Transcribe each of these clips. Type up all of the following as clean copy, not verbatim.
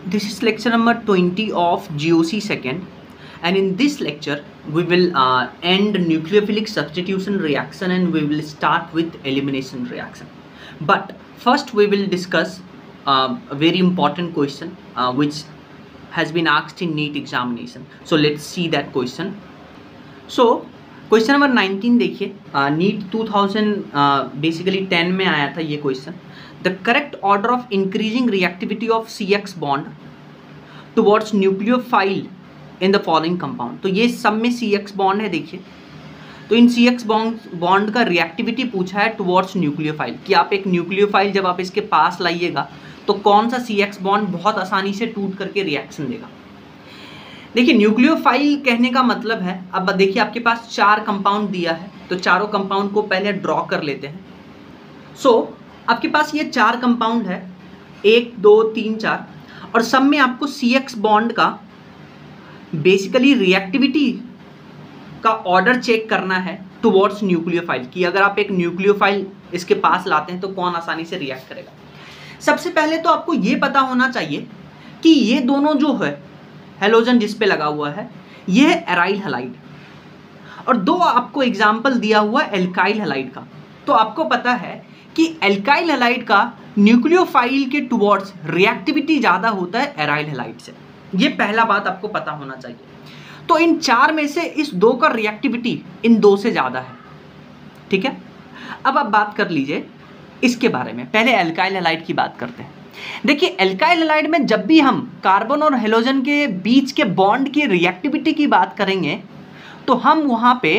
this is lecture number 20 of GOC second, and in this lecture we will end nucleophilic substitution reaction and we will start with elimination reaction. But first we will discuss a very important question which has been asked in NEET examination. So let's see that question. So question number 19 देखिए, NEET 2000 basically 10 में आया था ये question. The correct order of increasing reactivity of CX bond towards nucleophile in the following compound. तो ये सब में CX bond है. देखिए तो इन CX बॉन्ड का रिएक्टिविटी पूछा है टुवर्ड्स न्यूक्लियोफाइल, कि आप एक न्यूक्लियोफाइल जब आप इसके पास लाइएगा तो कौन सा CX बॉन्ड बहुत आसानी से टूट करके रिएक्शन देगा. देखिए न्यूक्लियोफाइल कहने का मतलब है, अब देखिए आपके पास 4 कंपाउंड दिया है तो चारों कंपाउंड को पहले ड्रॉ कर लेते हैं. सो आपके पास ये 4 कंपाउंड है, 1 2 3 4, और सब में आपको CX बॉन्ड का बेसिकली रिएक्टिविटी का ऑर्डर चेक करना है टुवर्ड्स न्यूक्लियोफाइल, कि अगर आप एक न्यूक्लियोफाइल इसके पास लाते हैं तो कौन आसानी से रिएक्ट करेगा. सबसे पहले तो आपको ये पता होना चाहिए कि ये दोनों जो है हेलोजन जिस पे लगा हुआ है ये है एराइल हैलाइड, और 2 आपको एग्जाम्पल दिया हुआ है एल्काइल हैलाइड का. तो आपको पता है कि एल्काइल हैलाइड का न्यूक्लियोफाइल के टुवर्ड्स रिएक्टिविटी ज़्यादा होता है एराइल हैलाइड से. ये पहला बात आपको पता होना चाहिए. तो इन 4 में से इस 2 का रिएक्टिविटी इन 2 से ज़्यादा है. ठीक है, अब आप बात कर लीजिए इसके बारे में. पहले एल्काइल हैलाइड की बात करते हैं. देखिए एल्काइल हैलाइड में जब भी हम कार्बन और हेलोजन के बीच के बॉन्ड की रिएक्टिविटी की बात करेंगे तो हम वहाँ पे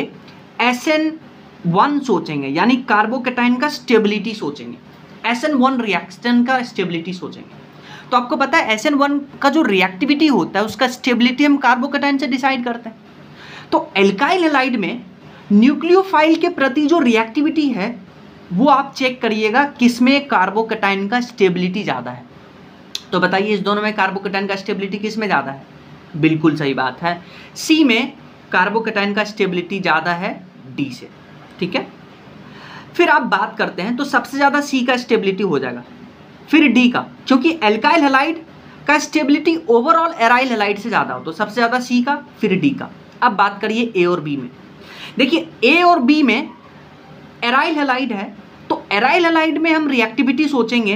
SN1 सोचेंगे, यानी कार्बोकैटायन का स्टेबिलिटी सोचेंगे. SN1 रिएक्शन का स्टेबिलिटी सोचेंगे. तो आपको पता है SN1 का जो रिएक्टिविटी होता है उसका स्टेबिलिटी हम कार्बोकैटायन से डिसाइड करते हैं. तो एल्काइल हैलाइड में न्यूक्लियोफाइल के प्रति जो रिएक्टिविटी है वो आप चेक करिएगा किसमें कार्बोकैटायन का स्टेबिलिटी ज़्यादा है. तो बताइए इस दोनों में कार्बोकैटायन का स्टेबिलिटी किस में ज़्यादा है? बिल्कुल सही बात है, C में कार्बोकैटायन का स्टेबिलिटी ज़्यादा है D से. ठीक है, फिर आप बात करते हैं तो सबसे ज़्यादा C का स्टेबिलिटी हो जाएगा, फिर D का, क्योंकि एल्काइल हैलाइड का स्टेबिलिटी ओवरऑल एराइल हैलाइड से ज़्यादा हो तो सबसे ज़्यादा C का, फिर D का. अब बात करिए A और B में. देखिए A और B में एराइल हैलाइड है तो एराइल हैलाइड में हम रिएक्टिविटी सोचेंगे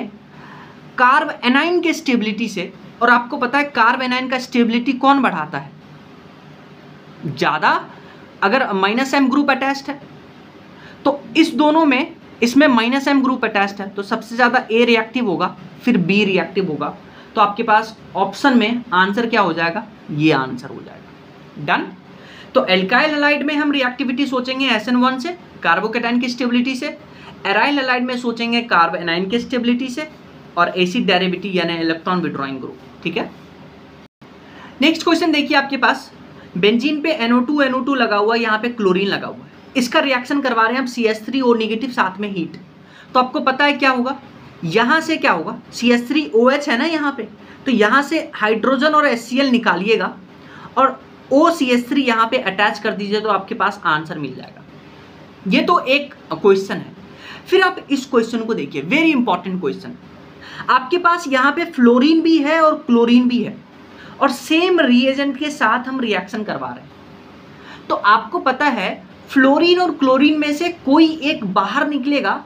कार्ब एनाइन के स्टेबिलिटी से, और आपको पता है कार्ब एनाइन का स्टेबिलिटी कौन बढ़ाता है ज़्यादा? अगर -M ग्रुप अटैच्ड है तो इस दोनों में इसमें -M ग्रुप अटैच्ड है तो सबसे ज़्यादा A रिएक्टिव होगा, फिर B रिएक्टिव होगा. तो आपके पास ऑप्शन में आंसर क्या हो जाएगा? ये आंसर हो जाएगा. डन. तो एल्काइल हैलाइड में हम रिएक्टिविटी सोचेंगे SN1 से, कार्बोकैटायन की स्टेबिलिटी से. एराइल हैलाइड में सोचेंगे कार्ब एनाइन के स्टेबिलिटी से, और एसिड डेरिवेटिव यानी इलेक्ट्रॉन विड्रॉइंग ग्रुप. ठीक है, नेक्स्ट क्वेश्चन देखिए आपके पास बेंजीन पे NO2 लगा हुआ है, यहाँ पे क्लोरीन लगा हुआ है. इसका रिएक्शन करवा रहे हैं हम CH3O नेगेटिव साथ में हीट. तो आपको पता है क्या होगा, यहाँ से क्या होगा, CH3OH है ना यहाँ पे, तो यहाँ से हाइड्रोजन और HCl निकालिएगा और OCH3 यहाँ पे अटैच कर दीजिए तो आपके पास आंसर मिल जाएगा. ये तो एक क्वेश्चन है. फिर आप इस क्वेश्चन को देखिए, वेरी इंपॉर्टेंट क्वेश्चन. आपके पास यहाँ पे फ्लोरीन भी है और क्लोरीन भी है, और सेम रिएजेंट के साथ हम रिएक्शन करवा रहे हैं. तो आपको पता है फ्लोरीन और क्लोरीन में से कोई एक बाहर निकलेगा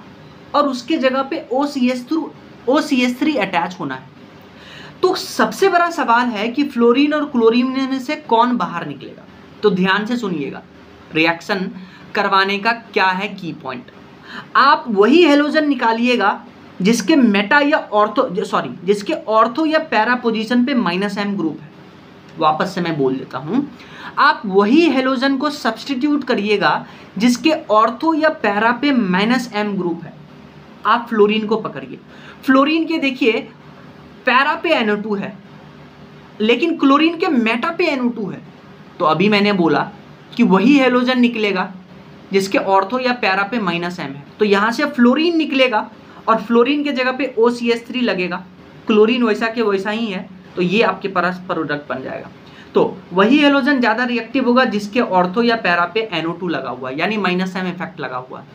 और उसके जगह पे OCH3 अटैच होना है. तो सबसे बड़ा सवाल है कि फ्लोरीन और क्लोरीन में से कौन बाहर निकलेगा. तो ध्यान से सुनिएगा, रिएक्शन करवाने का क्या है की पॉइंट. आप वही हेलोजन निकालिएगा जिसके मेटा या जिसके ऑर्थो या पैरा पोजीशन पे -M ग्रुप है. वापस से मैं बोल देता हूँ, आप वही हेलोजन को सब्सटीट्यूट करिएगा जिसके ऑर्थो या पैरा पे -M ग्रुप है. आप फ्लोरीन को पकड़िए, फ्लोरीन के देखिए पैरा पे NO2 है लेकिन क्लोरीन के मेटा पे NO2 है. तो अभी मैंने बोला कि वही हेलोजन निकलेगा जिसके ऑर्थो या पैरा पे -M है. तो यहाँ से फ्लोरीन निकलेगा और फ्लोरीन के जगह पे OCH3 लगेगा. क्लोरीन वैसा के वैसा ही है तो ये आपके पास प्रोडक्ट बन जाएगा. तो वही हेलोजन ज़्यादा रिएक्टिव होगा जिसके ऑर्थो या पैरा पे NO2 लगा हुआ है, यानी -M इफेक्ट लगा हुआ है.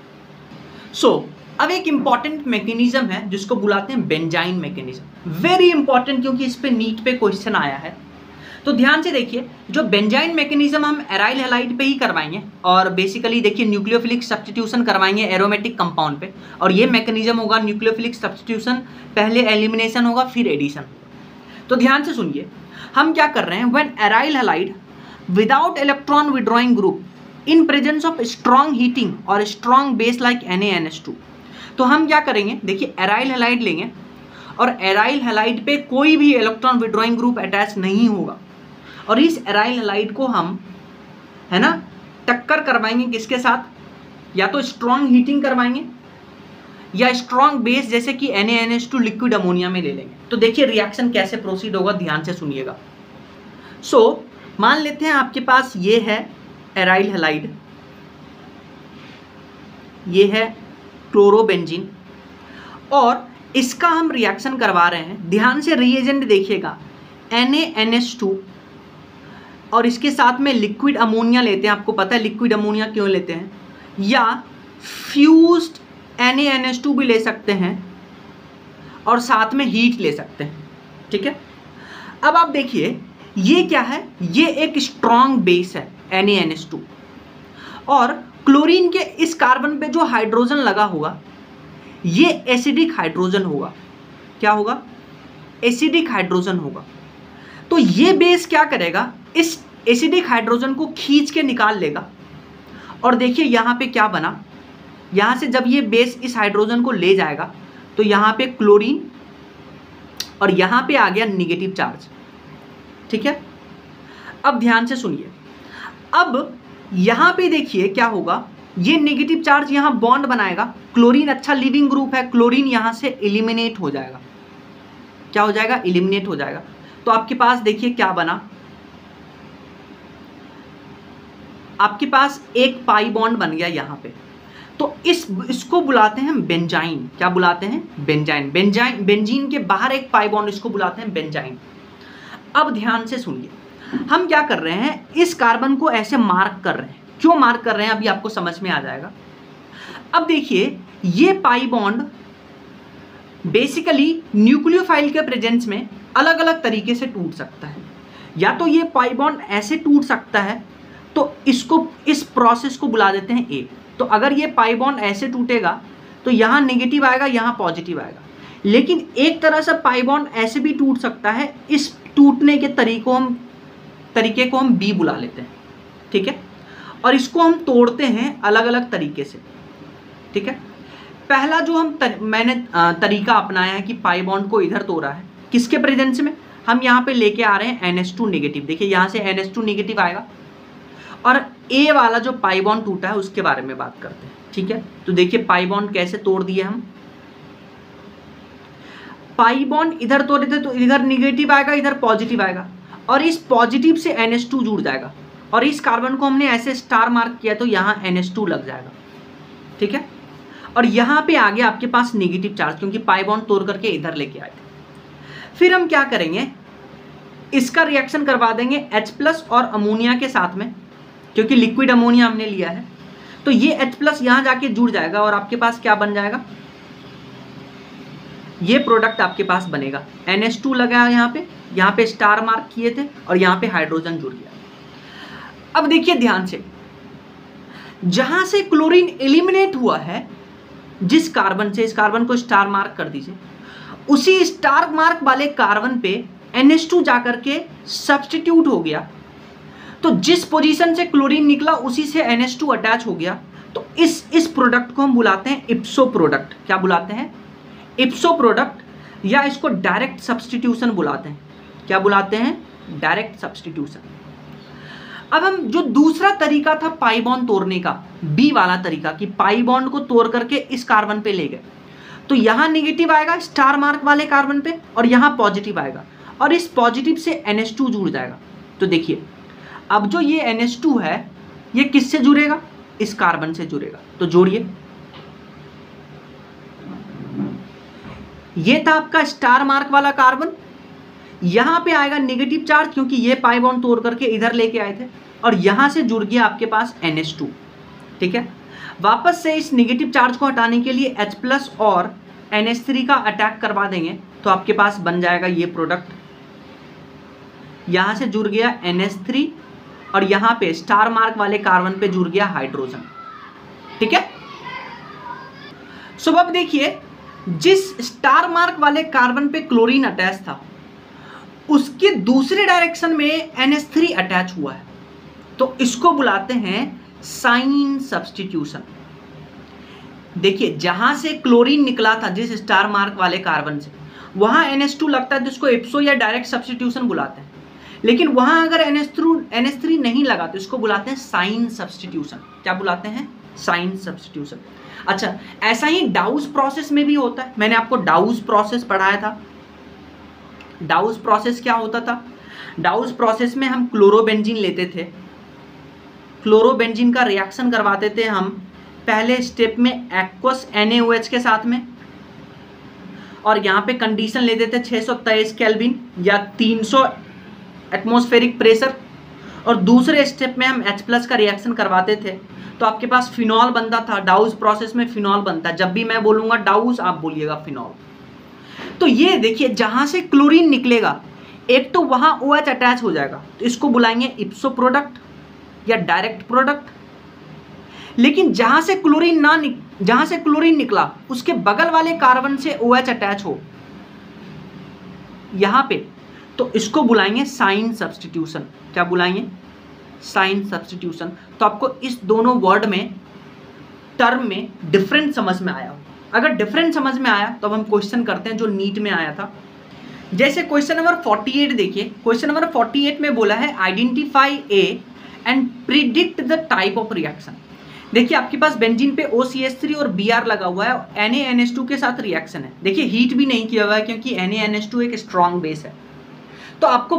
सो अब एक इंपॉर्टेंट मैकेनिज्म है जिसको बुलाते हैं बेंजाइन मैकेनिज्म, वेरी इंपॉर्टेंट, क्योंकि इस पे नीट पे क्वेश्चन आया है। तो ध्यान से देखिए, जो बेंजाइन मैकेनिज्म हम एराइल हैलाइड पे ही करवाएंगे, और बेसिकली देखिए न्यूक्लियोफिलिक सब्स्टिट्यूशन करवाएंगे एरोमेटिक कंपाउंड पे, और ये मैकेनिज्म होगा न्यूक्लियोफिलिक सब्स्टिट्यूशन, पहले एलिमिनेशन होगा फिर एडिशन। तो ध्यान से सुनिए, हम क्या कर रहे हैं, when aryl halide without electron withdrawing group in presence of strong heating और स्ट्रॉन्ग बेस लाइक NaNH2, तो हम क्या करेंगे, देखिए एराइल हैलाइड लेंगे और एराइल हैलाइड पे कोई भी इलेक्ट्रॉन विड्रॉइंग ग्रुप अटैच नहीं होगा, और इस एराइल हैलाइड को हम, है ना, टक्कर करवाएंगे किसके साथ, या तो स्ट्रॉन्ग हीटिंग करवाएंगे या स्ट्रॉन्ग बेस जैसे कि NaNH2 लिक्विड अमोनिया में ले लेंगे। तो देखिए रिएक्शन कैसे प्रोसीड होगा, ध्यान से सुनिएगा। सो मान लेते हैं आपके पास ये है एराइल हैलाइड, ये है क्लोरोबेंजीन, और इसका हम रिएक्शन करवा रहे हैं। ध्यान से रिएजेंट देखिएगा, NaNH2 और इसके साथ में लिक्विड अमोनिया लेते हैं। आपको पता है लिक्विड अमोनिया क्यों लेते हैं, या फ्यूज्ड NaNH2 भी ले सकते हैं और साथ में हीट ले सकते हैं, ठीक है। अब आप देखिए ये क्या है, ये एक स्ट्रॉन्ग बेस है NaNH2, और क्लोरीन के इस कार्बन पे जो हाइड्रोजन लगा होगा ये एसिडिक हाइड्रोजन होगा। क्या होगा, एसिडिक हाइड्रोजन होगा। तो ये बेस क्या करेगा, इस एसिडिक हाइड्रोजन को खींच के निकाल लेगा, और देखिए यहाँ पे क्या बना, यहाँ से जब ये बेस इस हाइड्रोजन को ले जाएगा तो यहाँ पे क्लोरीन और यहाँ पे आ गया निगेटिव चार्ज, ठीक है। अब ध्यान से सुनिए, अब यहाँ पे देखिए क्या होगा, ये नेगेटिव चार्ज यहाँ बॉन्ड बनाएगा, क्लोरीन अच्छा लिविंग ग्रुप है, क्लोरीन यहाँ से एलिमिनेट हो जाएगा। क्या हो जाएगा, एलिमिनेट हो जाएगा। तो आपके पास देखिए क्या बना, आपके पास एक पाई बॉन्ड बन गया यहाँ पे। तो इसको बुलाते हैं बेंजाइन। क्या बुलाते हैं, बेंजाइन। बेंजीन के बाहर एक पाई बॉन्ड, इसको बुलाते हैं बेंजाइन। अब ध्यान से सुनिए, हम क्या कर रहे हैं, इस कार्बन को ऐसे मार्क कर रहे हैं। क्यों मार्क कर रहे हैं अभी आपको समझ में आ जाएगा। अब देखिए ये पाई बॉन्ड बेसिकली न्यूक्लियोफाइल के प्रेजेंस में अलग अलग तरीके से टूट सकता है। या तो ये पाई बॉन्ड ऐसे टूट सकता है, तो इसको, इस प्रोसेस को बुला देते हैं ए। तो अगर ये पाई बॉन्ड ऐसे टूटेगा तो यहाँ नेगेटिव आएगा, यहाँ पॉजिटिव आएगा। लेकिन एक तरह से पाई बॉन्ड ऐसे भी टूट सकता है, इस टूटने के तरीके को हम बी बुला लेते हैं, ठीक है। और इसको हम तोड़ते हैं अलग अलग तरीके से, ठीक है। पहला जो मैंने तरीका अपनाया है कि पाई बॉन्ड को इधर तोड़ा है, किसके प्रेजेंस में, हम यहाँ पे लेके आ रहे हैं NH2 नेगेटिव। देखिए यहाँ से NH2 नेगेटिव आएगा, और ए वाला जो पाई बॉन्ड टूटा है उसके बारे में बात करते हैं, ठीक है। तो देखिए पाई बॉन्ड कैसे तोड़ दिए हम, पाई बॉन्ड इधर तोड़े थे तो इधर नेगेटिव आएगा, इधर पॉजिटिव आएगा, और इस पॉजिटिव से NH2 जुड़ जाएगा, और इस कार्बन को हमने ऐसे स्टार मार्क किया तो यहाँ NH2 लग जाएगा, ठीक है। और यहाँ पे आ गया आपके पास नेगेटिव चार्ज, क्योंकि पाई बॉन्ड तोड़ करके इधर लेके आए थे। फिर हम क्या करेंगे, इसका रिएक्शन करवा देंगे H+ और अमोनिया के साथ में, क्योंकि लिक्विड अमोनिया हमने लिया है। तो ये H+ यहाँ जाके जुड़ जाएगा, और आपके पास क्या बन जाएगा, ये प्रोडक्ट आपके पास बनेगा। NH2 लगा यहाँ पे स्टार मार्क किए थे, और यहाँ पे हाइड्रोजन जुड़ गया। अब देखिए ध्यान से, जहां से क्लोरीन एलिमिनेट हुआ है, जिस कार्बन से, इस कार्बन को स्टार मार्क कर दीजिए, उसी स्टार मार्क वाले कार्बन पे NH2 जाकर के सब्स्टिट्यूट हो गया। तो जिस पोजीशन से क्लोरीन निकला उसी से NH2 अटैच हो गया। तो इस प्रोडक्ट को हम बुलाते हैं इप्सो प्रोडक्ट। क्या बुलाते हैं, इप्सो प्रोडक्ट, या इसको डायरेक्ट सब्स्टिट्यूशन बुलाते हैं। क्या बुलाते हैं, डायरेक्ट सब्स्टिट्यूशन। अब हम जो दूसरा तरीका था पाई बॉन्ड तोड़ने का, बी वाला तरीका, कि पाई बॉन्ड को तोड़ करके इस कार्बन पे ले गए, तो यहाँ नेगेटिव आएगा स्टार मार्क वाले कार्बन पे, और यहाँ पॉजिटिव आएगा, और इस पॉजिटिव से NH2 जुड़ जाएगा। तो देखिए अब जो ये NH2 है ये किससे जुड़ेगा, इस कार्बन से जुड़ेगा। तो जोड़िए, ये था आपका स्टार मार्क वाला कार्बन, यहां पे आएगा नेगेटिव चार्ज क्योंकि ये पाई बॉन्ड तोड़ करके इधर लेके आए थे, और यहां से जुड़ गया आपके पास NH2, ठीक है। वापस से इस नेगेटिव चार्ज को हटाने के लिए H+ और NH3 का अटैक करवा देंगे तो आपके पास बन जाएगा ये प्रोडक्ट। यहां से जुड़ गया NH3 और यहां पे स्टार मार्क वाले कार्बन पे जुड़ गया हाइड्रोजन। ठीक है, सो अब देखिए जिस स्टार मार्क वाले कार्बन पे क्लोरीन अटैच था उसके दूसरे डायरेक्शन में NH3 अटैच हुआ है, तो इसको बुलाते हैं साइन सब्स्टिट्यूशन। देखिए जहां से क्लोरीन निकला था जिस स्टार मार्क वाले कार्बन से, वहां NH2 लगता है जिसको इप्सो या डायरेक्ट सब्स्टिट्यूशन बुलाते हैं, लेकिन वहां अगर NH3 नहीं लगा तो इसको बुलाते हैं साइन सब्स्टिट्यूशन। क्या बुलाते हैं? Sign substitution. अच्छा, ऐसा ही डाउस प्रोसेस में भी होता है। मैंने आपको डाउस प्रोसेस पढ़ाया था। डाउस प्रोसेस क्या होता था? डाउस प्रोसेस में हम क्लोरोबेंजीन लेते थे, क्लोरोबेंजीन का रिएक्शन करवाते थे हम पहले स्टेप में एक्वस NaOH के साथ में, और यहाँ पे कंडीशन लेते थे 623 केल्विन या 300 एटमॉस्फेरिक प्रेशर, और दूसरे स्टेप में हम H+ का रिएक्शन करवाते थे तो आपके पास फिनॉल बनता था। डाउस प्रोसेस में फिनॉल बनता है। जब भी मैं बोलूँगा डाउस आप बोलिएगा फिनॉल। तो ये देखिए जहाँ से क्लोरीन निकलेगा एक तो वहाँ OH अटैच हो जाएगा, तो इसको बुलाएंगे इप्सो प्रोडक्ट या डायरेक्ट प्रोडक्ट। लेकिन जहाँ से क्लोरीन निकला उसके बगल वाले कार्बन से OH अटैच हो यहाँ पे, तो इसको बुलाएंगे साइन सब्स्टिट्यूशन। क्या बुलाएंगे? Sign substitution. तो आपको इस दोनों वर्ड में टर्म में डिफरेंट समझ में आया हो। अगर डिफरेंट समझ में आया तो अब हम क्वेश्चन करते हैं जो नीट में आया था। जैसे क्वेश्चन नंबर 48 देखिए, क्वेश्चन नंबर 48 में बोला है identify A and predict the type of reaction. देखिए आपके पास बेंजीन पे OCH3 और Br लगा हुआ है, NaNH2 के साथ रिएक्शन है। देखिए हीट भी नहीं किया हुआ है क्योंकि NaNH2 एक स्ट्रॉन्ग बेस है। तो आपको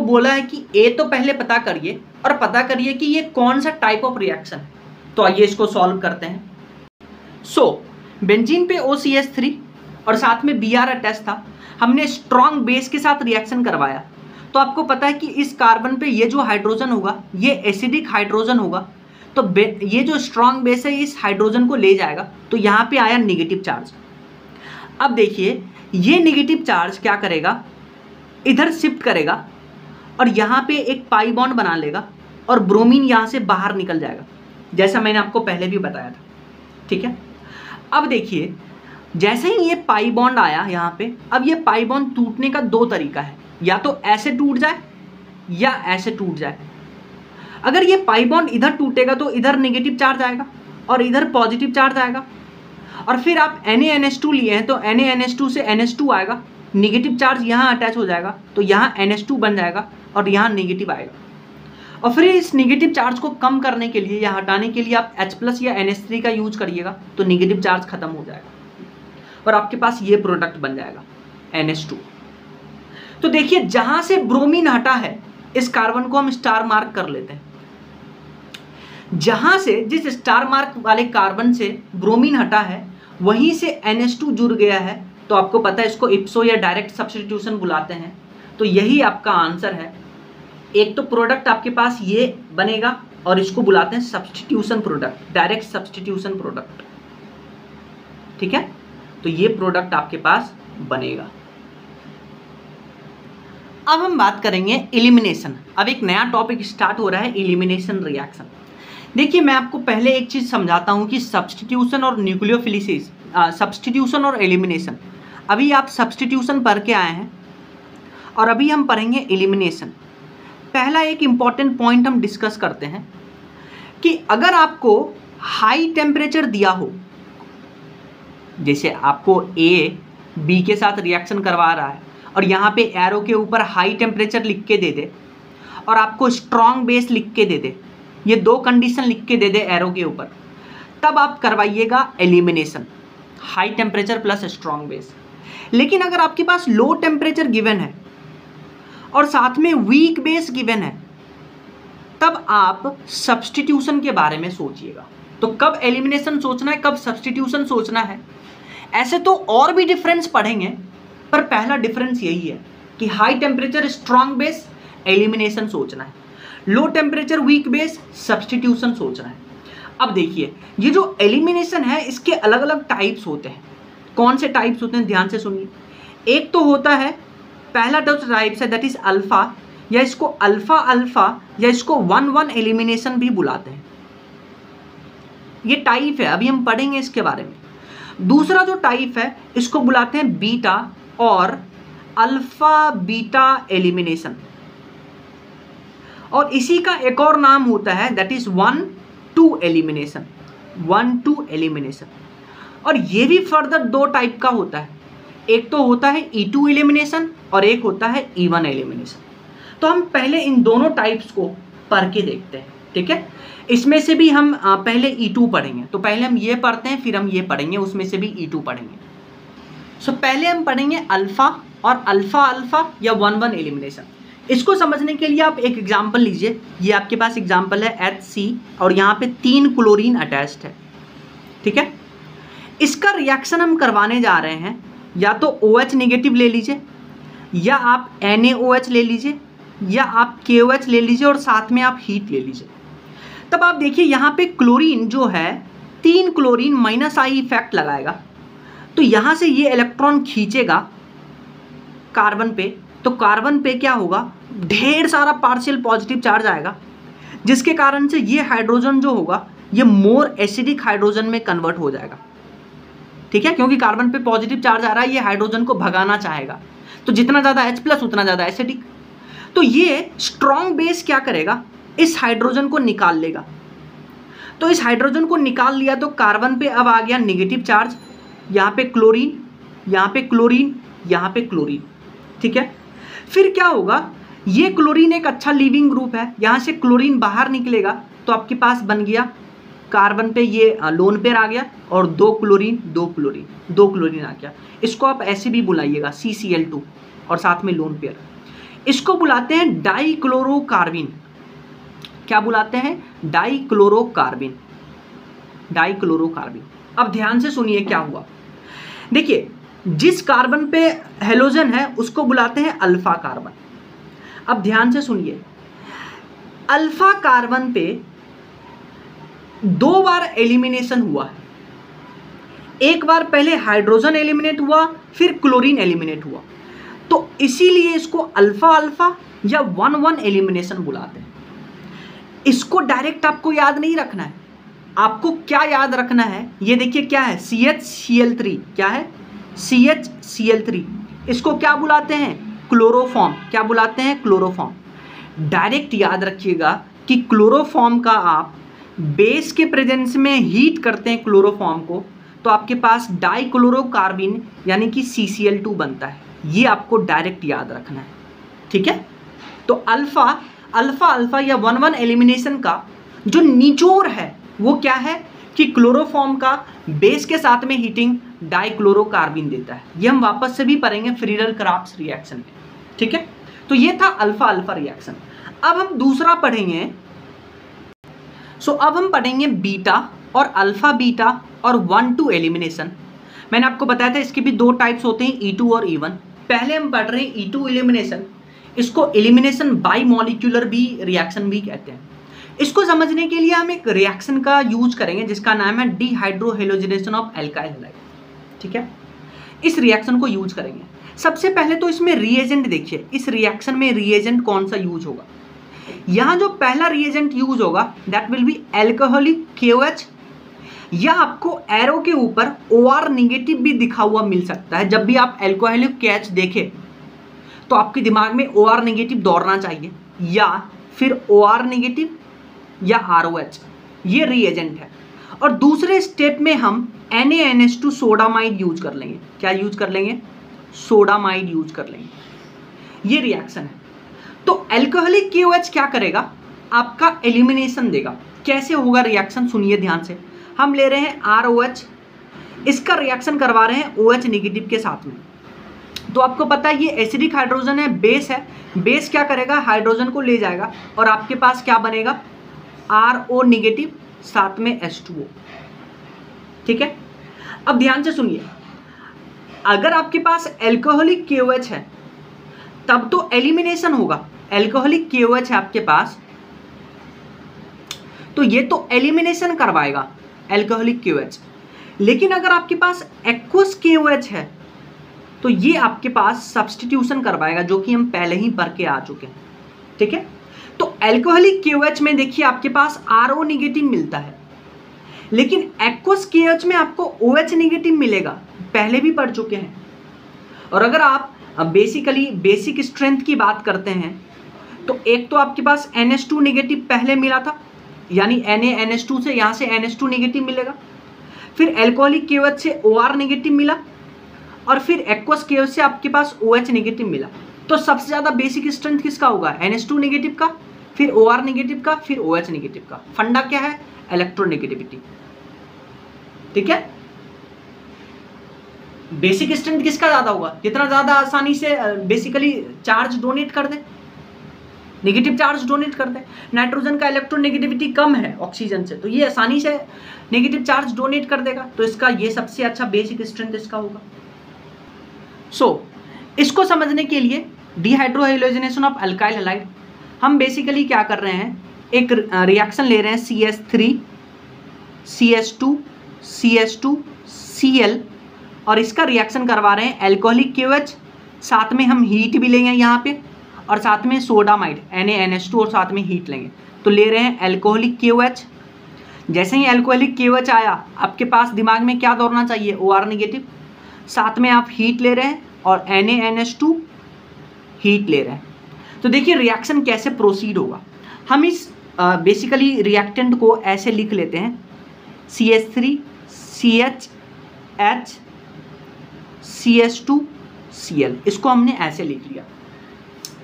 बोला है कि ए तो पहले पता करिए और पता करिए कि ये कौन सा टाइप ऑफ रिएक्शन है। तो आइए इसको सॉल्व करते हैं। बेंजीन पे OCH3 और साथ में Br अटैच था, हमने स्ट्रॉन्ग बेस के साथ रिएक्शन करवाया। तो आपको पता है कि इस कार्बन पे ये जो हाइड्रोजन होगा ये एसिडिक हाइड्रोजन होगा, तो ये जो स्ट्रॉन्ग बेस है इस हाइड्रोजन को ले जाएगा, तो यहाँ पे आया निगेटिव चार्ज। अब देखिए ये निगेटिव चार्ज क्या करेगा, इधर शिफ्ट करेगा और यहाँ पे एक पाई बॉन्ड बना लेगा और ब्रोमीन यहाँ से बाहर निकल जाएगा, जैसा मैंने आपको पहले भी बताया था। ठीक है, अब देखिए जैसे ही ये पाई बॉन्ड आया यहाँ पे, अब ये पाई बॉन्ड टूटने का दो तरीका है, या तो ऐसे टूट जाए या ऐसे टूट जाए। अगर ये पाई बॉन्ड इधर टूटेगा तो इधर नेगेटिव चार्ज आएगा और इधर पॉजिटिव चार्ज आएगा, और फिर आप NaNH2 लिए हैं तो NaNH2 से NH2 आएगा, नेगेटिव चार्ज यहाँ अटैच हो जाएगा तो यहाँ NH2 बन जाएगा और यहाँ नेगेटिव आएगा। और फिर इस नेगेटिव चार्ज को कम करने के लिए या हटाने के लिए आप H+ या NH3 का यूज करिएगा तो नेगेटिव चार्ज खत्म हो जाएगा और आपके पास ये प्रोडक्ट बन जाएगा NH2। तो देखिए जहां से ब्रोमीन हटा है इस कार्बन को हम स्टार मार्क कर लेते हैं। जहां से जिस स्टार मार्क वाले कार्बन से ब्रोमीन हटा है वहीं से NH2 जुड़ गया है, तो आपको पता है इसको इप्सो या डायरेक्ट सब्स्टिट्यूशन बुलाते हैं। तो यही आपका आंसर है। एक तो प्रोडक्ट आपके पास ये बनेगा और इसको बुलाते हैं substitution product, direct substitution product. ठीक है, तो ये प्रोडक्ट आपके पास बनेगा। अब हम बात करेंगे एलिमिनेशन। अब एक नया टॉपिक स्टार्ट हो रहा है, एलिमिनेशन रिएक्शन। देखिए मैं आपको पहले एक चीज समझाता हूं कि सब्स्टिट्यूशन और न्यूक्लियोफिलिसिस, सब्स्टिट्यूशन और एलिमिनेशन। अभी आप सब्स्टिट्यूशन पढ़ के आए हैं और अभी हम पढ़ेंगे एलिमिनेशन। पहला एक इम्पॉर्टेंट पॉइंट हम डिस्कस करते हैं कि अगर आपको हाई टेम्परेचर दिया हो, जैसे आपको A B के साथ रिएक्शन करवा रहा है और यहाँ पे एरो के ऊपर हाई टेम्परेचर लिख के दे दे और आपको स्ट्रॉन्ग बेस लिख के दे दे, ये दो कंडीशन लिख के दे दे एरो के ऊपर, तब आप करवाइएगा elimination, high temperature plus strong base. लेकिन अगर आपके पास लो टेम्परेचर गिवन है और साथ में वीक बेस गिवन है, तब आप सब्स्टिट्यूशन के बारे में सोचिएगा। तो कब एलिमिनेशन सोचना है, कब सब्स्टिट्यूशन सोचना है। ऐसे तो और भी डिफरेंस पढ़ेंगे, पर पहला डिफरेंस यही है कि high temperature strong base elimination सोचना है, low temperature weak base substitution सोचना है। अब देखिए ये जो एलिमिनेशन है इसके अलग अलग टाइप्स होते हैं। कौन से टाइप्स होते हैं ध्यान से सुनिए। एक तो होता है, पहला जो टाइप्स है दैट इज अल्फा, या इसको अल्फा अल्फा या इसको 1-1 एलिमिनेशन भी बुलाते हैं। ये टाइप है, अभी हम पढ़ेंगे इसके बारे में। दूसरा जो टाइप है इसको बुलाते हैं बीटा और अल्फा बीटा एलिमिनेशन, और इसी का एक और नाम होता है दैट इज 1-2 एलिमिनेशन, 1-2 एलिमिनेशन। और ये भी फर्दर दो टाइप का होता है, एक तो होता है E2 एलिमिनेशन और एक होता है E1 एलिमिनेशन। तो हम पहले इन दोनों टाइप्स को पढ़ के देखते हैं, ठीक है। इसमें से भी हम पहले E2 पढ़ेंगे, तो पहले हम ये पढ़ते हैं फिर हम ये पढ़ेंगे, उसमें से भी E2 पढ़ेंगे। सो पहले हम पढ़ेंगे अल्फा और अल्फा अल्फा या 1-1 एलिमिनेशन। इसको समझने के लिए आप एक एग्जाम्पल लीजिए। ये आपके पास एग्जाम्पल है HC और यहाँ पे 3 क्लोरीन अटैच्ड है, ठीक है। इसका रिएक्शन हम करवाने जा रहे हैं, या तो OH नेगेटिव ले लीजिए, या आप NaOH ले लीजिए, या आप KOH ले लीजिए और साथ में आप हीट ले लीजिए। तब आप देखिए यहाँ पे क्लोरीन जो है 3 क्लोरीन -I इफेक्ट लगाएगा, तो यहाँ से ये इलेक्ट्रॉन खींचेगा कार्बन पे, तो कार्बन पे क्या होगा, ढेर सारा पार्शियल पॉजिटिव चार्ज आएगा, जिसके कारण से ये हाइड्रोजन जो होगा ये मोर एसिडिक हाइड्रोजन में कन्वर्ट हो जाएगा, ठीक है। क्योंकि कार्बन पे पॉजिटिव चार्ज आ रहा है, ये हाइड्रोजन को भगाना चाहेगा, तो जितना ज़्यादा H+ उतना ज़्यादा एसिडिक। तो ये स्ट्रॉन्ग बेस क्या करेगा, इस हाइड्रोजन को निकाल लेगा। तो इस हाइड्रोजन को निकाल लिया तो कार्बन पे अब आ गया नेगेटिव चार्ज, यहाँ पे क्लोरीन, यहाँ पे क्लोरीन, यहाँ पे क्लोरीन, ठीक है। फिर क्या होगा, ये क्लोरीन एक अच्छा लीविंग ग्रुप है, यहाँ से क्लोरीन बाहर निकलेगा तो आपके पास बन गया कार्बन पे ये लोन पेयर आ गया, और 2 क्लोरीन 2 क्लोरीन 2 क्लोरीन आ गया। इसको आप ऐसे भी बुलाइएगा CCl2 और साथ में लोन पेयर। इसको बुलाते हैं डाइक्लोरोकार्बिन। क्या बुलाते हैं, डाइक्लोरोकार्बिन, डाइक्लोरोकार्बिन। अब ध्यान से सुनिए क्या हुआ। देखिए जिस कार्बन पे हेलोजन है उसको बुलाते हैं अल्फा कार्बन। अब ध्यान से सुनिए, अल्फा कार्बन पे 2 बार एलिमिनेशन हुआ है। एक बार पहले हाइड्रोजन एलिमिनेट हुआ, फिर क्लोरीन एलिमिनेट हुआ, तो इसीलिए इसको अल्फा अल्फा या 1-1 एलिमिनेशन बुलाते हैं। इसको डायरेक्ट आपको याद नहीं रखना है, आपको क्या याद रखना है, ये देखिए क्या है, CHCl3, क्या है, CHCl3। इसको क्या बुलाते हैं, क्लोरोफॉर्म। क्या बुलाते हैं, क्लोरोफॉर्म। डायरेक्ट याद रखिएगा कि क्लोरोफॉर्म का आप बेस के प्रेजेंस में हीट करते हैं क्लोरोफॉर्म को, तो आपके पास डाइक्लोरोकार्बिन यानी कि CCl2 बनता है। ये आपको डायरेक्ट याद रखना है, ठीक है। तो अल्फा अल्फा अल्फा या 1-1 एलिमिनेशन का जो निचोड़ है वो क्या है कि क्लोरोफॉर्म का बेस के साथ में हीटिंग डाइक्लोरोकार्बिन देता है। ये हम वापस से भी पढ़ेंगे फ्रीडल-क्राफ्ट्स रिएक्शन में, ठीक है। तो ये था अल्फा अल्फा रिएक्शन। अब हम दूसरा पढ़ेंगे। अब हम पढ़ेंगे बीटा और अल्फा बीटा और 1-2 एलिमिनेशन। मैंने आपको बताया था इसके भी 2 टाइप्स होते हैं, E2 और E1। पहले हम पढ़ रहे हैं E2 एलिमिनेशन। इसको एलिमिनेशन बाई मॉलिक्यूलर भी रिएक्शन भी कहते हैं। इसको समझने के लिए हम एक रिएक्शन का यूज करेंगे जिसका नाम है डिहाइड्रोहेलोजिनेशन ऑफ एल्काइल हैलाइड, ठीक है। इस रिएक्शन को यूज करेंगे। सबसे पहले तो इसमें रिएजेंट देखिए, इस रिएक्शन में रिएजेंट कौन सा यूज होगा। यहाँ जो पहला रिएजेंट यूज होगा that will be alcoholic KOH, या आपको एरो के ऊपर OR नेगेटिव भी दिखा हुआ मिल सकता है। जब भी आप एल्कोहलिक KH देखें तो आपके दिमाग में OR नेगेटिव दौड़ना चाहिए, या फिर OR नेगेटिव या ROH, ये रिएजेंट है। और दूसरे स्टेप में हम NaNH2 सोडामाइड यूज कर लेंगे। क्या यूज कर लेंगे, सोडामाइड यूज कर लेंगे। ये रिएक्शन है। तो एल्कोहलिक KOH क्या करेगा, आपका एलिमिनेशन देगा। कैसे होगा रिएक्शन, सुनिए ध्यान से। हम ले रहे हैं ROH, इसका रिएक्शन करवा रहे हैं OH नेगेटिव के साथ में। तो आपको पता है ये एसिडिक हाइड्रोजन है, बेस है। बेस क्या करेगा, हाइड्रोजन को ले जाएगा और आपके पास क्या बनेगा, RO नेगेटिव साथ में H2O, ठीक है। अब ध्यान से सुनिए, अगर आपके पास एल्कोहलिक KOH है तब तो एलिमिनेशन होगा। एल्कोहलिक KOH है आपके पास, तो ये तो एलिमिनेशन करवाएगा एल्कोहलिक KOH। लेकिन अगर आपके पास एक्वस KOH है तो ये आपके पास सब्स्टिट्यूशन करवाएगा, जो कि हम पहले ही पढ़ के आ चुके हैं। ठीक है, तो एल्कोहलिक KOH में देखिए आपके पास RO नेगेटिव मिलता है, लेकिन एक्वस KOH में आपको OH नेगेटिव मिलेगा, पहले भी पढ़ चुके हैं। और अगर आप बेसिकली बेसिक स्ट्रेंथ की बात करते हैं तो एक तो आपके पास NH2 नेगेटिव पहले मिला था, यानी NaNH2 से यहाँ से NH2 नेगेटिव मिलेगा, फिर एल्कोहलिक KOH से OR नेगेटिव मिला, और फिर एक्वस KOH से आपके पास OH नेगेटिव मिला। तो सबसे ज़्यादा बेसिक स्ट्रेंथ किसका होगा? NH2 नेगेटिव का, फिर OR नेगेटिव का, फिर OH नेगेटिव का। फंडा क्या है? इलेक्ट्रोनेगेटिविटी। ठीक है, बेसिक स्ट्रेंथ किसका ज़्यादा होगा? जितना ज़्यादा आसानी से बेसिकली चार्ज डोनेट कर दे, नेगेटिव चार्ज डोनेट कर दे। नाइट्रोजन का इलेक्ट्रोनेगेटिविटी कम है ऑक्सीजन से, तो ये आसानी से नेगेटिव चार्ज डोनेट कर देगा, तो इसका ये सबसे अच्छा बेसिक स्ट्रेंथ इसका होगा। इसको समझने के लिए डिहाइड्रोहाइलोजेनेशन ऑफ अल्काइल हैलाइड, हम बेसिकली क्या कर रहे हैं, एक रिएक्शन ले रहे हैं CH3 CH2 CH2 Cl, और इसका रिएक्शन करवा रहे हैं एल्कोहलिक KOH, साथ में हम हीट भी लेंगे यहाँ पे, और साथ में सोडामाइड NaNH2 और साथ में हीट लेंगे। तो ले रहे हैं एल्कोहलिक KOH। जैसे ही एल्कोहलिक KOH आया, आपके पास दिमाग में क्या दौड़ना चाहिए? OR negative. साथ में आप हीट ले रहे हैं और NaNH2 हीट ले रहे हैं। तो देखिए रिएक्शन कैसे प्रोसीड होगा। हम इस बेसिकली रिएक्टेंट को ऐसे लिख लेते हैं, CH3 CH CH2 Cl, इसको हमने ऐसे लिख लिया।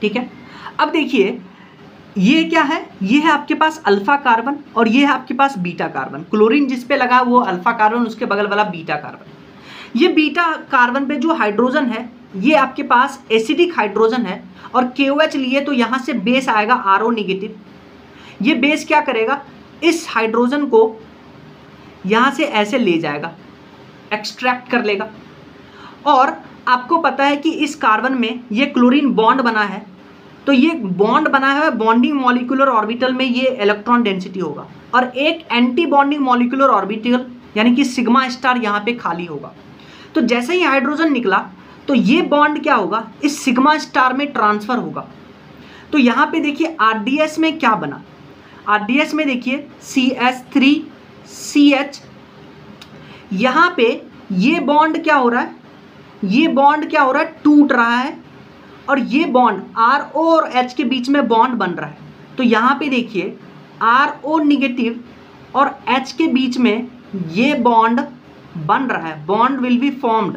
ठीक है, अब देखिए ये क्या है? ये है आपके पास अल्फा कार्बन और ये है आपके पास बीटा कार्बन। क्लोरीन जिस पे लगा वो अल्फा कार्बन, उसके बगल वाला बीटा कार्बन। ये बीटा कार्बन पे जो हाइड्रोजन है ये आपके पास एसिडिक हाइड्रोजन है, और KOH लिए तो यहाँ से बेस आएगा RO नेगेटिव। ये बेस क्या करेगा? इस हाइड्रोजन को यहाँ से ऐसे ले जाएगा, एक्सट्रैक्ट कर लेगा। और आपको पता है कि इस कार्बन में ये क्लोरीन बॉन्ड बना है, तो ये बॉन्ड बना है बॉन्डिंग मॉलिक्यूलर ऑर्बिटल में ये इलेक्ट्रॉन डेंसिटी होगा, और एक एंटी बॉन्डिंग मॉलिक्यूलर ऑर्बिटल यानी कि सिग्मा स्टार यहाँ पे खाली होगा। तो जैसे ही हाइड्रोजन निकला तो ये बॉन्ड क्या होगा? इस सिग्मा स्टार में ट्रांसफर होगा। तो यहाँ पे देखिए RDS में क्या बना? RDS में देखिए CH3 CH, यहाँ पे ये बॉन्ड क्या हो रहा है? ये बॉन्ड क्या हो रहा है? टूट रहा है, और ये बॉन्ड RO और H के बीच में बॉन्ड बन रहा है। तो यहाँ पे देखिए RO निगेटिव और H के बीच में ये बॉन्ड बन रहा है, बॉन्ड विल बी फॉर्म्ड,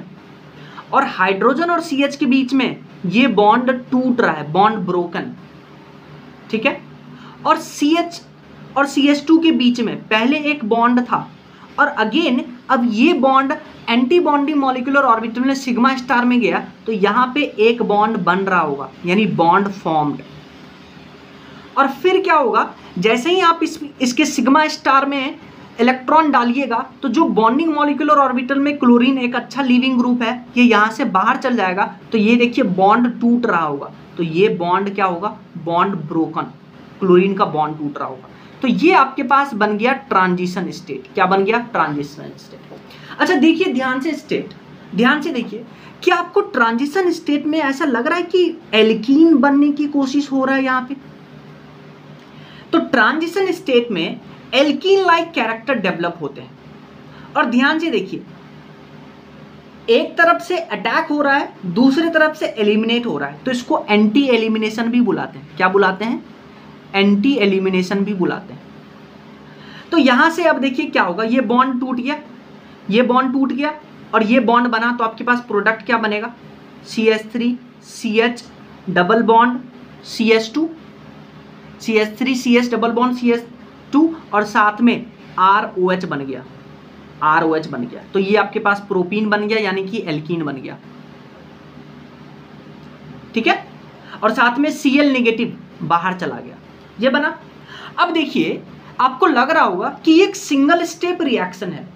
और हाइड्रोजन और CH के बीच में ये बॉन्ड टूट रहा है, बॉन्ड ब्रोकन। ठीक है, और CH और CH2 के बीच में पहले एक बॉन्ड था, और अगेन अब ये bond anti bonding molecular orbital में सिग्मा स्टार में गया, तो यहाँ पे एक बॉन्ड बन रहा होगा, यानी बॉन्ड फॉर्म्ड। और फिर क्या होगा? जैसे ही आप इसके सिग्मा स्टार में इलेक्ट्रॉन डालिएगा तो जो बॉन्डिंग मॉलिक्यूलर ऑर्बिटल में क्लोरीन एक अच्छा लीविंग ग्रुप है, ये यहाँ से बाहर चल जाएगा, तो ये देखिए बॉन्ड टूट रहा होगा, तो ये बॉन्ड क्या होगा? बॉन्ड ब्रोकन, क्लोरीन का बॉन्ड टूट रहा होगा। तो ये आपके पास बन गया ट्रांजिशन स्टेट। क्या बन गया? Transition state. अच्छा देखिए ध्यान से स्टेट, ध्यान से देखिए, क्या आपको ट्रांजिशन स्टेट में ऐसा लग रहा है कि एल्कीन बनने की कोशिश हो रहा है यहाँ पे? तो ट्रांजिशन स्टेट में एल्कीन लाइक कैरेक्टर डेवलप होते हैं। और ध्यान से देखिए, एक तरफ से अटैक हो रहा है, दूसरी तरफ से एलिमिनेट हो रहा है, तो इसको एंटी एलिमिनेशन भी बुलाते हैं। क्या बुलाते हैं? एंटी एलिमिनेशन भी बुलाते हैं। तो यहां से अब देखिए क्या होगा? ये बॉन्ड टूट गया, ये बॉन्ड टूट गया, और ये बॉन्ड बना, तो आपके पास प्रोडक्ट क्या बनेगा? CH3 CH double bond CH2, CH3 CH double bond CH2, और साथ में ROH बन गया, ROH बन गया। तो ये आपके पास प्रोपीन बन गया, यानी कि एल्कीन बन गया। ठीक है, और साथ में Cl नेगेटिव बाहर चला गया, ये बना। अब देखिए आपको लग रहा होगा कि एक सिंगल स्टेप रिएक्शन है,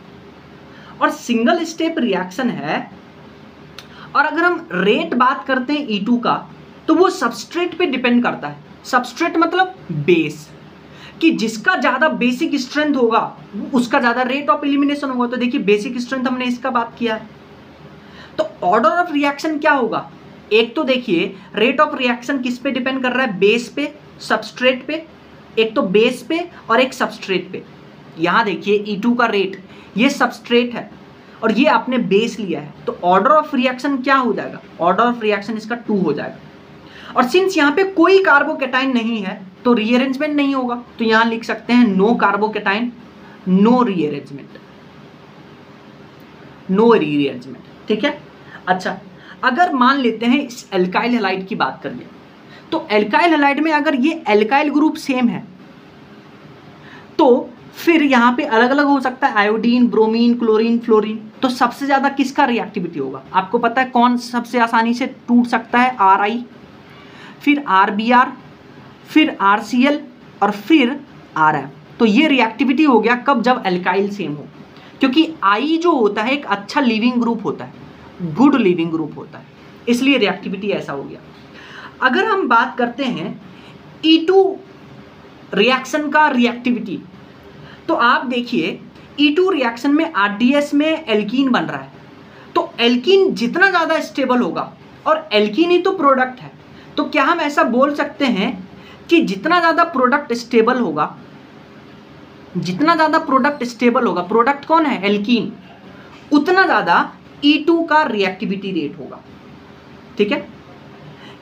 और सिंगल स्टेप रिएक्शन है, और अगर हम रेट बात करते हैं E2 का, तो वो सबस्ट्रेट पे डिपेंड करता है। सबस्ट्रेट मतलब बेस। कि जिसका ज़्यादा बेसिक स्ट्रेंथ होगा उसका ज़्यादा रेट ऑफ एलिमिनेशन होगा। तो देखिए बेसिक स्ट्रेंथ हमने इसका बात किया है। तो ऑर्डर ऑफ रिएक्शन क्या होगा? एक तो देखिए रेट ऑफ रिएक्शन किस पे डिपेंड कर रहा है? बेस पे, सबस्ट्रेट पे। एक तो बेस पे और एक सबस्ट्रेट पे। यहाँ देखिए E2 का रेट, ये सबस्ट्रेट है और ये आपने बेस लिया है, तो ऑर्डर ऑफ रिएक्शन क्या हो जाएगा? ऑर्डर ऑफ रिएक्शन इसका 2 हो जाएगा। और सिंस यहाँ पे कोई कार्बोकेटाइन नहीं है तो रीअरेंजमेंट नहीं होगा, तो यहाँ लिख सकते हैं no carbocation, no rearrangement, no rearrangement. ठीक है। अच्छा, अगर मान लेते हैं इस एल्काइल हैलाइड की बात करिए, तो एल्काइल हैलाइड में अगर ये एल्काइल ग्रुप सेम है तो फिर यहाँ पे अलग अलग हो सकता है, आयोडीन, ब्रोमीन, क्लोरीन, फ्लोरीन। तो सबसे ज़्यादा किसका रिएक्टिविटी होगा? आपको पता है कौन सबसे आसानी से टूट सकता है? RI, फिर RBr, फिर RCl और फिर RF। तो ये रिएक्टिविटी हो गया कब? जब एल्काइल सेम हो, क्योंकि I जो होता है एक अच्छा लिविंग ग्रुप होता है, गुड लिविंग ग्रुप होता है, इसलिए रिएक्टिविटी ऐसा हो गया। अगर हम बात करते हैं E2 रिएक्शन का रिएक्टिविटी, तो आप देखिए E2 रिएक्शन में RDS में एल्कीन बन रहा है, तो एल्कीन जितना ज़्यादा स्टेबल होगा, और एल्कीन ही तो प्रोडक्ट है, तो क्या हम ऐसा बोल सकते हैं कि जितना ज़्यादा प्रोडक्ट स्टेबल होगा, जितना ज़्यादा प्रोडक्ट स्टेबल होगा, प्रोडक्ट कौन है? एल्कीन, उतना ज़्यादा E2 का रिएक्टिविटी रेट होगा। ठीक है।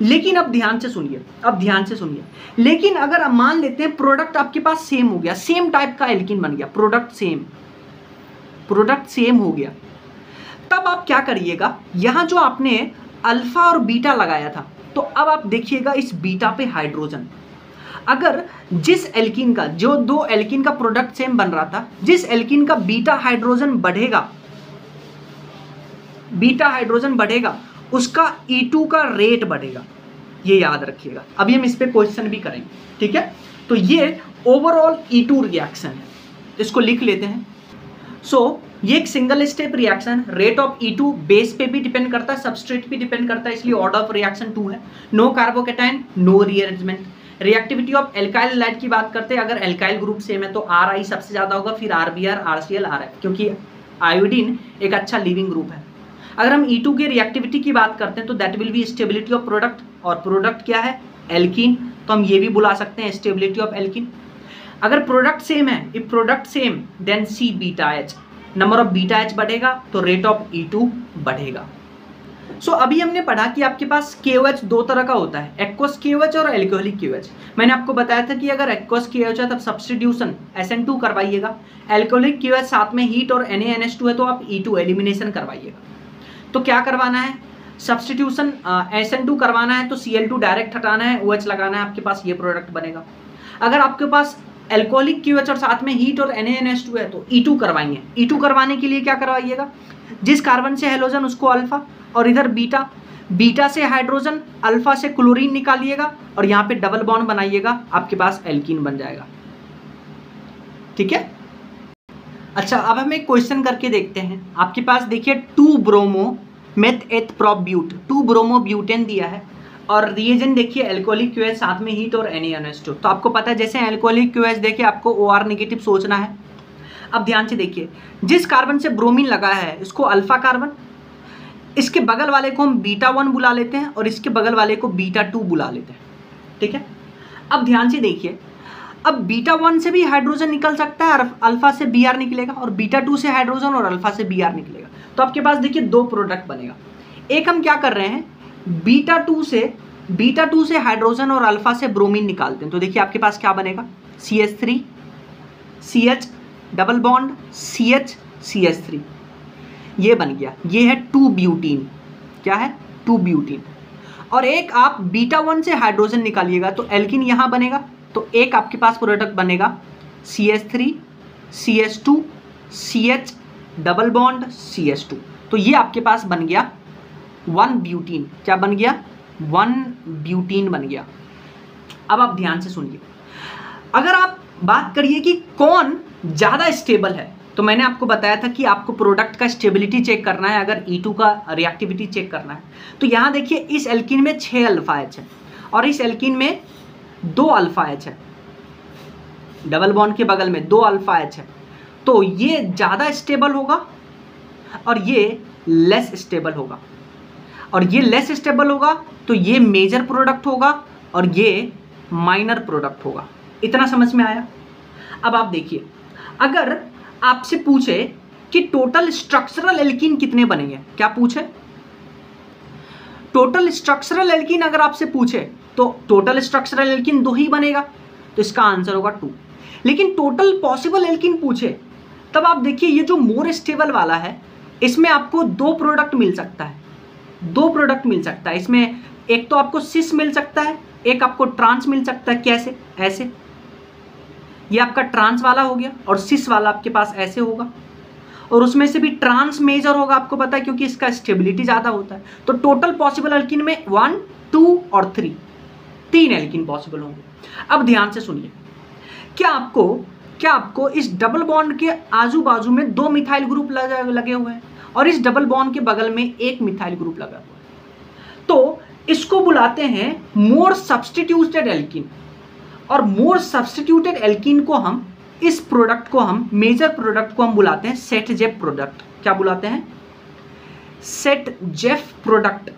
लेकिन अब ध्यान से सुनिए, अब ध्यान से सुनिए, लेकिन अगर हम मान लेते हैं प्रोडक्ट आपके पास सेम हो गया, सेम टाइप का एल्कीन बन गया, प्रोडक्ट सेम हो गया, तब आप क्या करिएगा? यहां जो आपने अल्फा और बीटा लगाया था, तो अब आप देखिएगा इस बीटा पे हाइड्रोजन, अगर जिस एल्कीन का, जो दो एल्कीन का प्रोडक्ट सेम बन रहा था, जिस एल्कीन का बीटा हाइड्रोजन बढ़ेगा, बीटा हाइड्रोजन बढ़ेगा, उसका E2 का रेट बढ़ेगा, ये याद रखिएगा। अभी हम इस पे क्वेश्चन भी करेंगे। ठीक है। तो ये ओवरऑल E2 रिएक्शन है, इसको लिख लेते हैं। ये एक single step reaction, rate of E2 base पे भी डिपेंड करता है, सबस्ट्रेट पे डिपेंड करता है, इसलिए ऑर्डर ऑफ रिएक्शन 2 है। No carbocation, no rearrangement. Reactivity of alkyl halide की बात करते हैं, अगर एल्काइल ग्रुप सेम है तो RI सबसे ज्यादा होगा, फिर RBr, RCl, RF, क्योंकि आयोडीन एक अच्छा लिविंग ग्रुप है। अगर हम E2 के रिएक्टिविटी की बात करते हैं तो that will be stability of product, और प्रोडक्ट क्या है? एल्कीन, तो हम ये भी बुला सकते हैं स्टेबिलिटी ऑफ एल्कीन। अगर प्रोडक्ट सेम है, if product same then C beta H, number of beta H बढ़ेगा तो रेट ऑफ E2 बढ़ेगा। अभी हमने पढ़ा कि आपके पास KOH दो तरह का होता है, एक्वस KOH और एल्कोहलिक KOH। मैंने आपको बताया था कि अगर एक्वस KOH है तब सब्स्टिट्यूशन SN2 करवाइएगा, एल्कोहलिक KOH साथ में हीट और NaNH2 है तो आप E2 एलिमिनेशन करवाइएगा। तो क्या करवाना है? सब्स्टिट्यूशन SN2 करवाना है तो Cl2 डायरेक्ट हटाना है, OH लगाना है, आपके पास ये प्रोडक्ट बनेगा। अगर आपके पास एल्कोहलिक KOH और साथ में हीट और NaNH2 है तो E2 करवाएंगे। E2 करवाने के लिए क्या करवाइएगा? जिस कार्बन से हेलोजन उसको अल्फा, और इधर बीटा, बीटा से हाइड्रोजन, अल्फा से क्लोरीन निकालिएगा और यहाँ पे डबल बॉन्ड बनाइएगा, आपके पास एल्कीन बन जाएगा। ठीक है। अच्छा, अब हम एक क्वेश्चन करके देखते हैं। आपके पास देखिए 2 ब्रोमो मेथ एथ प्रोब्यूट, 2 ब्रोमो ब्यूटेन दिया है, और रिएजेंट देखिए एल्कोहलिक KOH साथ में हीट और NaNH2। तो आपको पता है जैसे एल्कोहलिक KOH देखिए आपको OR नेगेटिव सोचना है। अब ध्यान से देखिए, जिस कार्बन से ब्रोमीन लगा है इसको अल्फा कार्बन, इसके बगल वाले को हम बीटा 1 बुला लेते हैं और इसके बगल वाले को बीटा 2 बुला लेते हैं। ठीक है। अब ध्यान से देखिए, अब बीटा 1 से भी हाइड्रोजन निकल सकता है और अल्फा से Br निकलेगा, और बीटा 2 से हाइड्रोजन और अल्फा से Br निकलेगा। तो आपके पास देखिए 2 प्रोडक्ट बनेगा। एक हम क्या कर रहे हैं, बीटा 2 से हाइड्रोजन और अल्फा से ब्रोमीन निकालते हैं। तो देखिए आपके पास क्या बनेगा, CH3 CH double bond CH CH3, ये बन गया, ये है 2 ब्यूटीन। क्या है? 2 ब्यूटीन। और एक आप बीटा 1 से हाइड्रोजन निकालिएगा तो एल्कीन यहाँ बनेगा, तो एक आपके पास प्रोडक्ट बनेगा CH3 CH2 CH double bond CH2। तो ये आपके पास बन गया 1 ब्यूटीन। क्या बन गया? 1 ब्यूटीन बन गया। अब आप ध्यान से सुनिए, अगर आप बात करिए कि कौन ज़्यादा स्टेबल है, तो मैंने आपको बताया था कि आपको प्रोडक्ट का स्टेबिलिटी चेक करना है, अगर E2 का रिएक्टिविटी चेक करना है। तो यहाँ देखिए इस एल्कीन में 6 अल्फा H है और इस एल्कीन में 2 अल्फा H है। डबल बॉन्ड के बगल में 2 अल्फा एच है, तो ये ज़्यादा स्टेबल होगा और ये लेस स्टेबल होगा, और ये लेस स्टेबल होगा तो ये मेजर प्रोडक्ट होगा और ये माइनर प्रोडक्ट होगा। इतना समझ में आया? अब आप देखिए, अगर आपसे पूछे कि टोटल स्ट्रक्चरल एल्कीन कितने बनेंगे, क्या पूछे? टोटल स्ट्रक्चरल एल्कीन अगर आपसे पूछे तो टोटल स्ट्रक्चरल एल्कीन 2 ही बनेगा, तो इसका आंसर होगा 2। लेकिन टोटल पॉसिबल एल्कीन पूछे तब आप देखिए, ये जो मोर स्टेबल वाला है इसमें आपको 2 प्रोडक्ट मिल सकता है, 2 प्रोडक्ट मिल सकता है इसमें। एक तो आपको सिस मिल सकता है, एक आपको ट्रांस मिल सकता है। कैसे? ऐसे, ये आपका ट्रांस वाला हो गया और सिस वाला आपके पास ऐसे होगा, और उसमें से भी ट्रांस मेजर होगा, आपको पता है क्योंकि इसका स्टेबिलिटी ज़्यादा होता है। तो टोटल पॉसिबल एल्कीन में 1, 2 और 3 एल्कीन पॉसिबल होंगे। अब ध्यान से सुनिए, क्या आपको इस डबल बॉन्ड के आजू बाजू में 2 मिथाइल ग्रुप लगे हुए हैं और इस डबल बॉन्ड के बगल में 1 मिथाइल ग्रुप लगा हुआ है, तो इसको बुलाते हैं मोर सब्स्टिट्यूटेड एल्कीन। और मोर सब्स्टिट्यूटेड एल्कीन को हम, इस प्रोडक्ट को हम, मेजर प्रोडक्ट को हम बुलाते हैं सेट-जेफ प्रोडक्ट। क्या बुलाते हैं? सेट-जेफ प्रोडक्ट,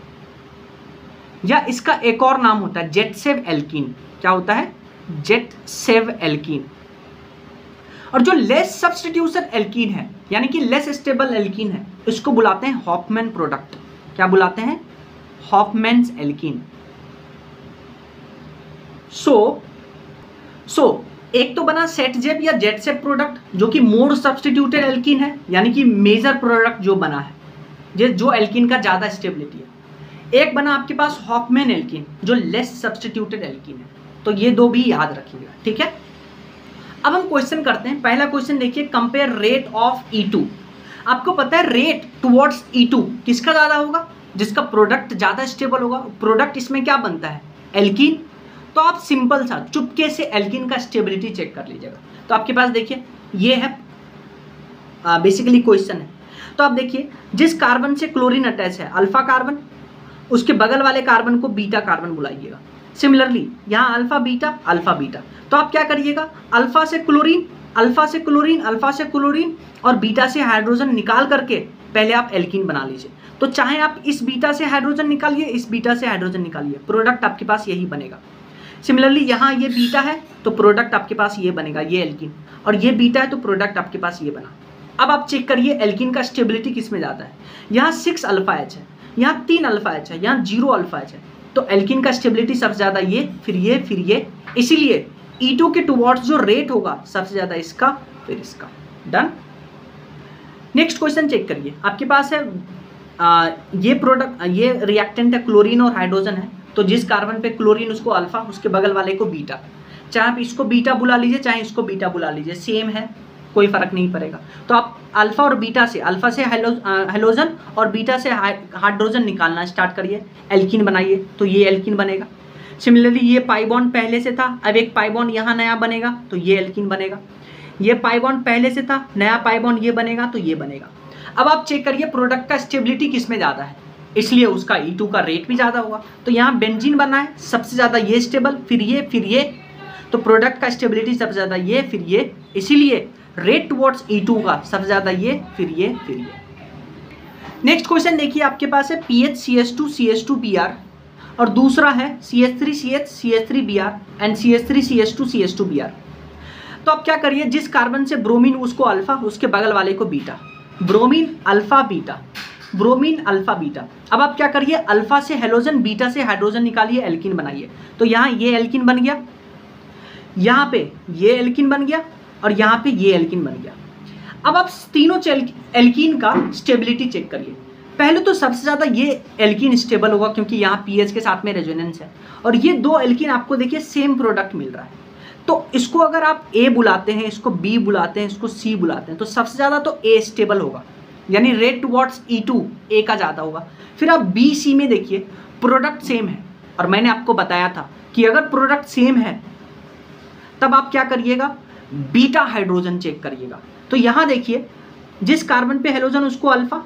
या इसका एक और नाम होता है जेटसेव एल्कीन। क्या होता है? जेटसेव एल्कीन। और जो लेस सब्स्टिट्यूशन एल्कीन है, यानी कि लेस स्टेबल एल्कीन है, इसको बुलाते हैं हॉफमैन प्रोडक्ट। क्या बुलाते हैं? हॉफमैन्स एल्कीन। सो एक तो बना सेट-जेफ या जेटसेव प्रोडक्ट जो कि मोर सब्स्टिट्यूटेड एल्कीन है, यानी कि मेजर प्रोडक्ट जो बना है, जो एल्कीन का ज़्यादा स्टेबिलिटी है। एक बना आपके पास हॉफमैन एल्कीन जो लेस सब्स्टिट्यूटेड एल्कीन है। तो ये 2 भी याद रखिएगा, ठीक है। अब हम क्वेश्चन करते हैं। पहला क्वेश्चन देखिए, कंपेयर रेट ऑफ E2। आपको पता है रेट टुवर्ड्स E2 किसका ज़्यादा होगा? जिसका प्रोडक्ट ज़्यादा स्टेबल होगा। प्रोडक्ट इसमें क्या बनता है? एल्कीन। तो आप सिंपल सा चुपके से एल्कीन का स्टेबिलिटी चेक कर लीजिएगा। तो आपके पास देखिए, ये है बेसिकली क्वेश्चन है। तो आप देखिए, जिस कार्बन से क्लोरीन अटैच है, अल्फा कार्बन, उसके बगल वाले कार्बन को बीटा कार्बन बुलाइएगा। सिमिलरली यहाँ अल्फा बीटा, तो आप क्या करिएगा, अल्फा से क्लोरीन, अल्फा से क्लोरीन, अल्फा से क्लोरीन और बीटा से हाइड्रोजन निकाल करके पहले आप एल्कीन बना लीजिए। तो चाहे आप इस बीटा से हाइड्रोजन निकालिए, इस बीटा से हाइड्रोजन निकालिए, प्रोडक्ट आपके पास यही बनेगा। सिमिलरली यहाँ ये बीटा है तो प्रोडक्ट आपके पास ये बनेगा, ये एल्कीन, और ये बीटा है तो प्रोडक्ट आपके पास ये बना। अब आप चेक करिए एल्कीन का स्टेबिलिटी किस में ज़्यादा है। यहाँ 6 अल्फा एच है, यहाँ 3 अल्फा एच है, यहाँ 0 अल्फा एच है, तो एल्कीन का स्टेबिलिटी सबसे ज़्यादा ये, फिर ये, इसीलिए E2 के टुवर्ड्स जो रेट होगा सबसे ज़्यादा इसका, फिर इसका। डन। नेक्स्ट क्वेश्चन चेक करिए, आपके पास है ये प्रोडक्ट, ये रिएक्टेंट है, क्लोरीन और हाइड्रोजन है। तो जिस कार्बन पे क्लोरीन उसको अल्फा, उसके बगल वाले को बीटा। चाहे आप इसको बीटा बुला लीजिए, चाहे इसको बीटा बुला लीजिए, सेम है, कोई फर्क नहीं पड़ेगा। तो आप अल्फा और बीटा से, अल्फा से हेलोजन और बीटा से हाइड्रोजन निकालना स्टार्ट करिए, एल्कीन बनाइए, तो ये एल्कीन बनेगा। सिमिलरली ये पाई बॉन्ड पहले से था, अब एक पाई बॉन्ड यहाँ नया बनेगा तो ये एल्कीन बनेगा। ये पाई बॉन्ड पहले से था, नया पाई बॉन्ड ये बनेगा तो ये बनेगा। अब आप चेक करिए प्रोडक्ट का स्टेबिलिटी किस में ज़्यादा है, इसलिए उसका E2 का रेट भी ज़्यादा होगा। तो यहाँ बेंजीन बना है, सबसे ज़्यादा ये स्टेबल, फिर ये, तो प्रोडक्ट का स्टेबिलिटी सबसे ज़्यादा ये, फिर ये, इसीलिए रेट टुवर्ड्स E2 का सबसे ज़्यादा ये, फिर ये। नेक्स्ट क्वेश्चन देखिए, आपके पास है PHCH2CH2Br और दूसरा है CH3CH CH3Br and CH3CH2 CH2Br। तो आप क्या करिए, जिस कार्बन से ब्रोमीन उसको अल्फा, उसके बगल वाले को बीटा, ब्रोमीन अल्फा बीटा। अब आप क्या करिए, अल्फा से हेलोजन, बीटा से हाइड्रोजन निकालिए, एल्कीन बनाइए। तो यहाँ ये एल्कीन बन गया, यहाँ पे ये एल्कीन बन गया और यहाँ पे ये एल्कीन बन गया। अब आप तीनों एल्कीन का स्टेबिलिटी चेक करिए। पहले तो सबसे ज़्यादा ये एल्कीन स्टेबल होगा क्योंकि यहाँ पीएच के साथ में रेजोनेंस है, और ये 2 एल्कीन आपको देखिए सेम प्रोडक्ट मिल रहा है। तो इसको अगर आप A बुलाते हैं, इसको B बुलाते हैं, इसको C बुलाते हैं, तो सबसे ज़्यादा तो A स्टेबल होगा, यानी रेट टुवर्ड्स E2 A का ज़्यादा होगा। फिर आप B C में देखिए प्रोडक्ट सेम है, और मैंने आपको बताया था कि अगर प्रोडक्ट सेम है तब आप क्या करिएगा, बीटा हाइड्रोजन चेक करिएगा। तो यहाँ देखिए, जिस कार्बन पे हेलोजन उसको अल्फा,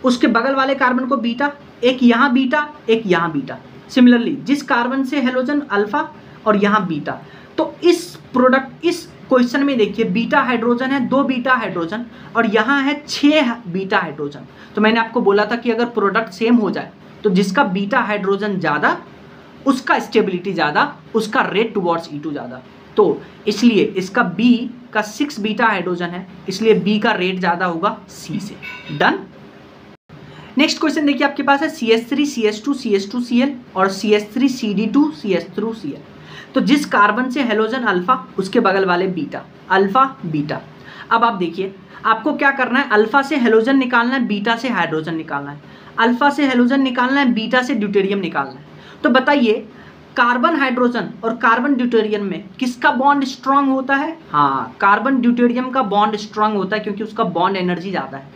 उसके बगल वाले कार्बन को बीटा, एक यहाँ बीटा, एक यहाँ बीटा। सिमिलरली जिस कार्बन से हेलोजन अल्फा और यहाँ बीटा, तो इस प्रोडक्ट इस क्वेश्चन में देखिए बीटा हाइड्रोजन है, 2 बीटा हाइड्रोजन और यहाँ है 6 बीटा हाइड्रोजन। तो मैंने आपको बोला था कि अगर प्रोडक्ट सेम हो जाए तो जिसका बीटा हाइड्रोजन ज़्यादा उसका स्टेबिलिटी ज़्यादा, उसका रेट टुवर्ड्स E2 ज़्यादा। तो इसलिए इसका B का 6 बीटा हाइड्रोजन है, इसलिए B का रेट ज़्यादा होगा C से। डन। नेक्स्ट क्वेश्चन देखिए आपके पास है CH3 CH2 CH2 Cl और CH3 CD2 CH3 Cl। तो जिस कार्बन से हेलोजन अल्फा उसके बगल वाले बीटा, अल्फा बीटा। अब आप देखिए आपको क्या करना है, अल्फा से हेलोजन निकालना है, बीटा से हाइड्रोजन निकालना है, अल्फा से हेलोजन निकालना है, बीटा से ड्यूटेरियम निकालना है। तो बताइए कार्बन हाइड्रोजन और कार्बन ड्यूटेरियम में किसका बॉन्ड स्ट्रांग होता है? हाँ, कार्बन ड्यूटेरियम का बॉन्ड स्ट्रांग होता है क्योंकि उसका बॉन्ड एनर्जी ज़्यादा है।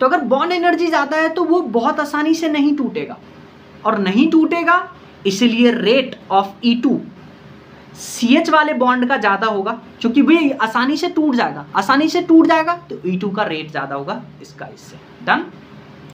तो अगर बॉन्ड एनर्जी ज़्यादा है तो वो बहुत आसानी से नहीं टूटेगा, और नहीं टूटेगा इसलिए रेट ऑफ E2 CH वाले बॉन्ड का ज़्यादा होगा, क्योंकि वो आसानी से टूट जाएगा, आसानी से टूट जाएगा तो E2 का रेट ज़्यादा होगा इसका, इससे। डन।